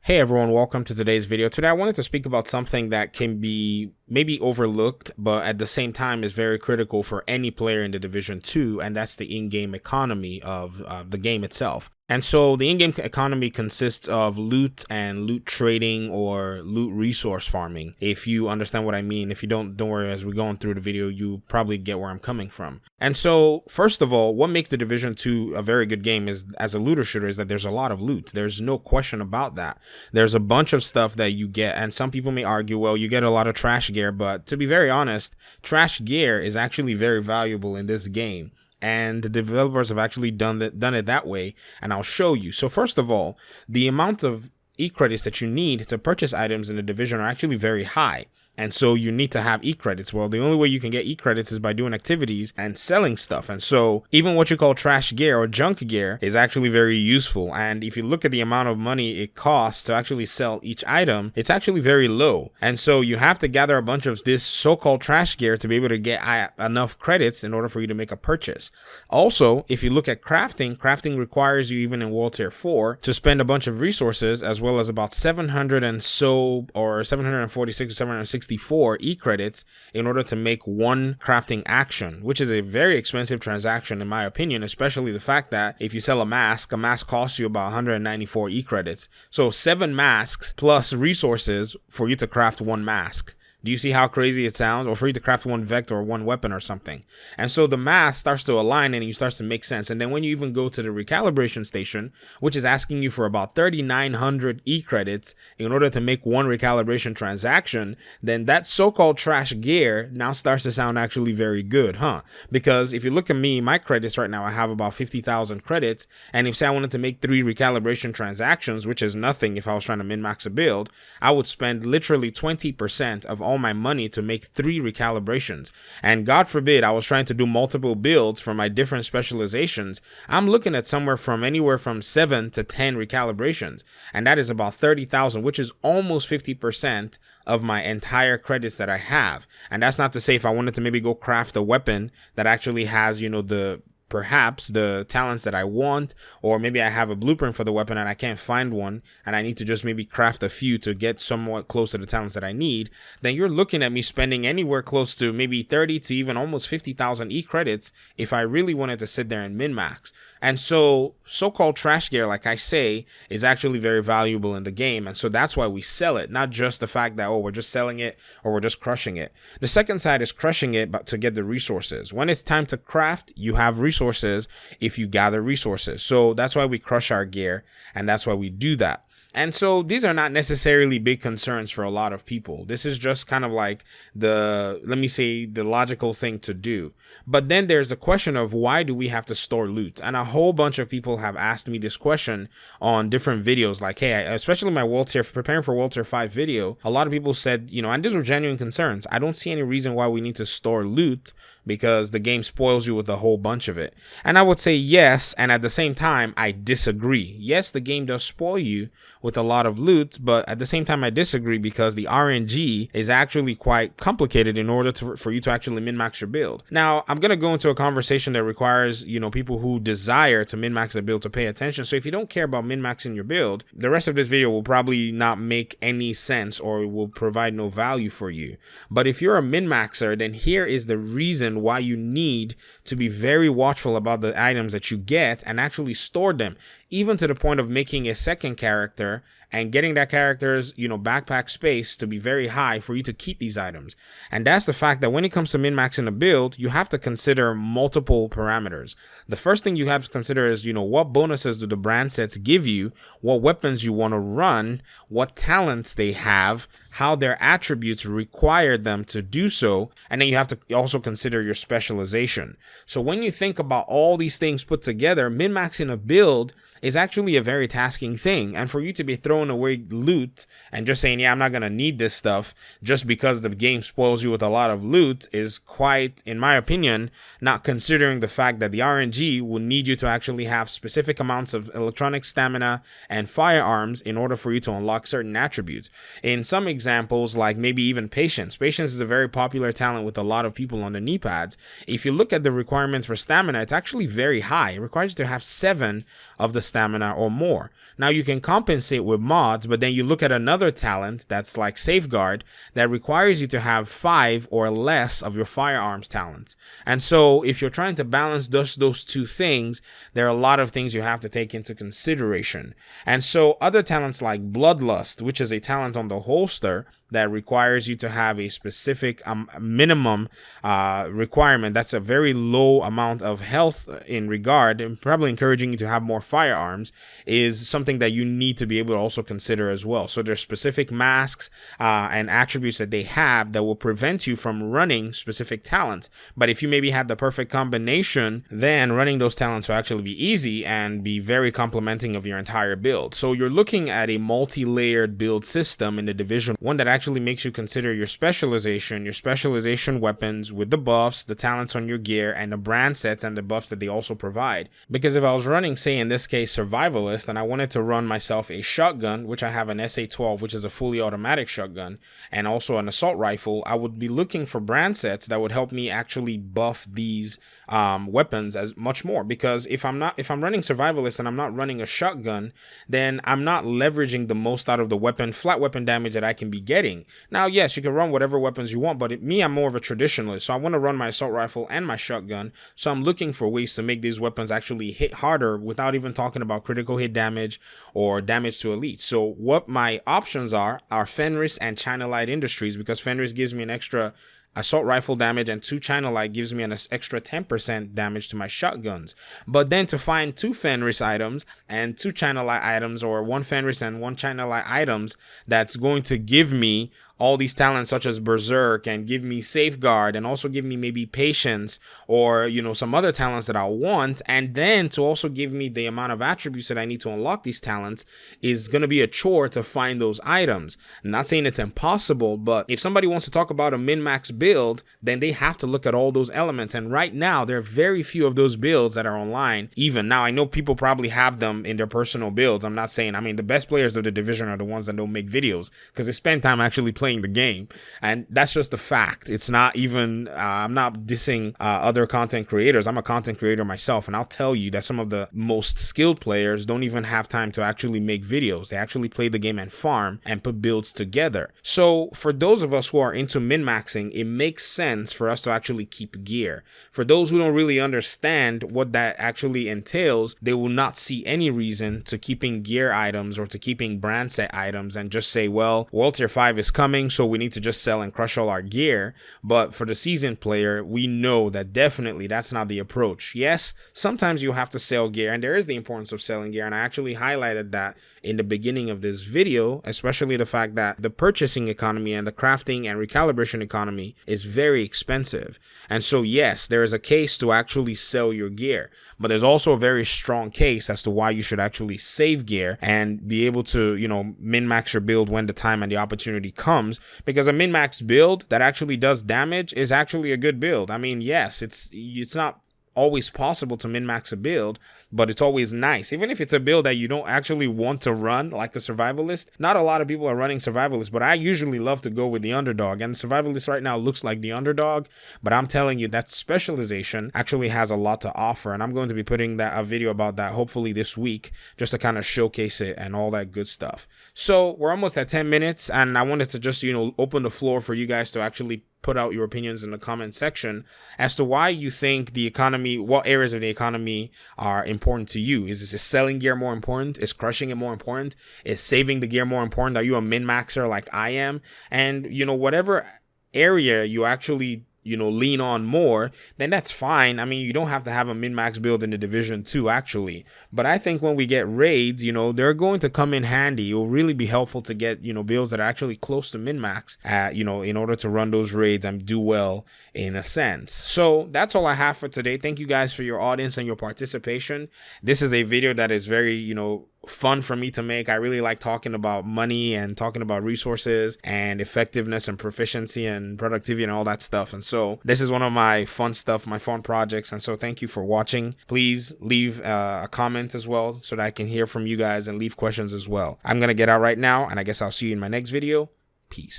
Hey everyone, welcome to today's video. Today I wanted to speak about something that can be maybe overlooked, but at the same time is very critical for any player in the Division 2, and that's the in-game economy of the game itself. And so the in-game economy consists of loot and loot trading or loot resource farming. If you understand what I mean, if you don't worry, as we're going through the video, you probably get where I'm coming from. And so first of all, what makes the Division 2 a very good game is, as a looter shooter, is that there's a lot of loot. There's no question about that. There's a bunch of stuff that you get, and some people may argue, well, you get a lot of trash gear, but to be very honest, trash gear is actually very valuable in this game. And the developers have actually done it that way, and I'll show you. So first of all, the amount of e-credits that you need to purchase items in the Division are actually very high. And so you need to have e-credits. Well, the only way you can get e-credits is by doing activities and selling stuff. And so even what you call trash gear or junk gear is actually very useful. And if you look at the amount of money it costs to actually sell each item, it's actually very low. And so you have to gather a bunch of this so-called trash gear to be able to get enough credits in order for you to make a purchase. Also, if you look at crafting requires you, even in World Tier 4, to spend a bunch of resources, as well as about 700 and so, or 746 or 764 e-credits in order to make one crafting action, which is a very expensive transaction in my opinion, especially the fact that if you sell a mask costs you about 194 e-credits. So 7 masks plus resources for you to craft one mask. Do you see how crazy it sounds? Or for you to craft one vector or one weapon or something. And so the math starts to align and it starts to make sense. And then when you even go to the recalibration station, which is asking you for about 3,900 e-credits in order to make one recalibration transaction, then that so-called trash gear now starts to sound actually very good, huh? Because if you look at me, my credits right now, I have about 50,000 credits. And if say I wanted to make 3 recalibration transactions, which is nothing if I was trying to min-max a build, I would spend literally 20% of all my money to make 3 recalibrations. And God forbid I was trying to do multiple builds for my different specializations, I'm looking at anywhere from 7 to 10 recalibrations, and that is about 30,000, which is almost 50% of my entire credits that I have. And that's not to say if I wanted to maybe go craft a weapon that actually has, perhaps the talents that I want, or maybe I have a blueprint for the weapon and I can't find one and I need to just maybe craft a few to get somewhat close to the talents that I need, then you're looking at me spending anywhere close to maybe 30 to even almost 50,000 e-credits if I really wanted to sit there and min-max. And so-called trash gear, like I say, is actually very valuable in the game. And so that's why we sell it, not just the fact that, oh, we're just selling it or we're just crushing it. The second side is crushing it, but to get the resources. When it's time to craft, you have resources if you gather resources. So that's why we crush our gear, and that's why we do that. And so these are not necessarily big concerns for a lot of people. This is just kind of like the logical thing to do. But then there's a question of, why do we have to store loot? And a whole bunch of people have asked me this question on different videos. Like, hey, especially my preparing for World Tier 5 video, a lot of people said, and these were genuine concerns. I don't see any reason why we need to store loot, because the game spoils you with a whole bunch of it. And I would say yes, and at the same time, I disagree. Yes, the game does spoil you with a lot of loot, but at the same time, I disagree, because the RNG is actually quite complicated in order for you to actually min-max your build. Now, I'm going to go into a conversation that requires, people who desire to min-max a build to pay attention. So if you don't care about min-maxing your build, the rest of this video will probably not make any sense or will provide no value for you. But if you're a min-maxer, then here is the reason why you need to be very watchful about the items that you get and actually store them, even to the point of making a second character and getting that character's, backpack space to be very high for you to keep these items. And that's the fact that when it comes to min-maxing a build, you have to consider multiple parameters. The first thing you have to consider is, what bonuses do the brand sets give you, what weapons you want to run, what talents they have, how their attributes require them to do so, and then you have to also consider your specialization. So when you think about all these things put together, min-maxing a build is actually a very tasking thing. And for you to be throwing away loot and just saying, yeah, I'm not going to need this stuff just because the game spoils you with a lot of loot is quite, in my opinion, not considering the fact that the RNG will need you to actually have specific amounts of electronic stamina and firearms in order for you to unlock certain attributes. In some examples, like maybe even patience. Patience is a very popular talent with a lot of people on the knee pads. If you look at the requirements for stamina, it's actually very high. It requires you to have 7 of the stamina or more. Now you can compensate with mods, but then you look at another talent that's like Safeguard that requires you to have 5 or less of your firearms talents. And so if you're trying to balance those two things, there are a lot of things you have to take into consideration. And so other talents like Bloodlust, which is a talent on the holster that requires you to have a specific minimum requirement. That's a very low amount of health in regard, and probably encouraging you to have more firearms, is something that you need to be able to also consider as well. So there's specific masks and attributes that they have that will prevent you from running specific talents. But if you maybe have the perfect combination, then running those talents will actually be easy and be very complementing of your entire build. So you're looking at a multi-layered build system in the Division, one that actually makes you consider your specialization weapons with the buffs, the talents on your gear, and the brand sets and the buffs that they also provide. Because if I was running, say in this case, Survivalist, and I wanted to run myself a shotgun, which I have an SA-12, which is a fully automatic shotgun, and also an assault rifle, I would be looking for brand sets that would help me actually buff these weapons as much more. Because if I'm running Survivalist and I'm not running a shotgun, then I'm not leveraging the most out of the flat weapon damage that I can be getting. Now, yes, you can run whatever weapons you want, but I'm more of a traditionalist, so I want to run my assault rifle and my shotgun. So I'm looking for ways to make these weapons actually hit harder without even talking about critical hit damage or damage to elite. So what my options are Fenris and China Light Industries, because Fenris gives me an extra assault rifle damage, and 2 China Light gives me an extra 10% damage to my shotguns. But then to find 2 Fenris items and 2 China Light items, or 1 Fenris and 1 China Light items, that's going to give me all these talents such as Berserk and give me Safeguard and also give me maybe Patience or, some other talents that I want, and then to also give me the amount of attributes that I need to unlock these talents, is going to be a chore to find those items. I'm not saying it's impossible, but if somebody wants to talk about a min-max build, then they have to look at all those elements, and right now there are very few of those builds that are online. Even now, I know people probably have them in their personal builds. I'm not saying, the best players of the Division are the ones that don't make videos because they spend time actually playing the game, and that's just a fact. It's not even I'm not dissing other content creators. I'm a content creator myself, and I'll tell you that some of the most skilled players don't even have time to actually make videos. They actually play the game and farm and put builds together. So for those of us who are into min-maxing, it makes sense for us to actually keep gear. For those who don't really understand what that actually entails, they will not see any reason to keeping gear items or to keeping brand set items and just say, well, World Tier 5 is coming, so we need to just sell and crush all our gear. But for the seasoned player, we know that definitely that's not the approach. Yes, sometimes you have to sell gear, and there is the importance of selling gear, and I actually highlighted that in the beginning of this video, especially the fact that the purchasing economy and the crafting and recalibration economy is very expensive. And so yes, there is a case to actually sell your gear, but there's also a very strong case as to why you should actually save gear and be able to, min-max your build when the time and the opportunity comes, because a min-max build that actually does damage is actually a good build. Yes, it's not always possible to min-max a build, but it's always nice. Even if it's a build that you don't actually want to run, like a Survivalist. Not a lot of people are running Survivalist, but I usually love to go with the underdog, and Survivalist right now looks like the underdog, but I'm telling you that specialization actually has a lot to offer, and I'm going to be putting a video about that hopefully this week, just to kind of showcase it and all that good stuff. So we're almost at 10 minutes, and I wanted to just, open the floor for you guys to actually put out your opinions in the comment section as to why you think the economy, what areas of the economy are important to you. Is selling gear more important? Is crushing it more important? Is saving the gear more important? Are you a min-maxer like I am? And, whatever area you actually lean on more, then that's fine. You don't have to have a min-max build in the Division 2 actually, but I think when we get raids, they're going to come in handy. It will really be helpful to get, builds that are actually close to min-max, in order to run those raids and do well in a sense. So that's all I have for today. Thank you guys for your audience and your participation. This is a video that is very, fun for me to make. I really like talking about money and talking about resources and effectiveness and proficiency and productivity and all that stuff. And so this is one of my fun stuff, my fun projects. And so thank you for watching. Please leave a comment as well so that I can hear from you guys and leave questions as well. I'm going to get out right now, and I guess I'll see you in my next video. Peace.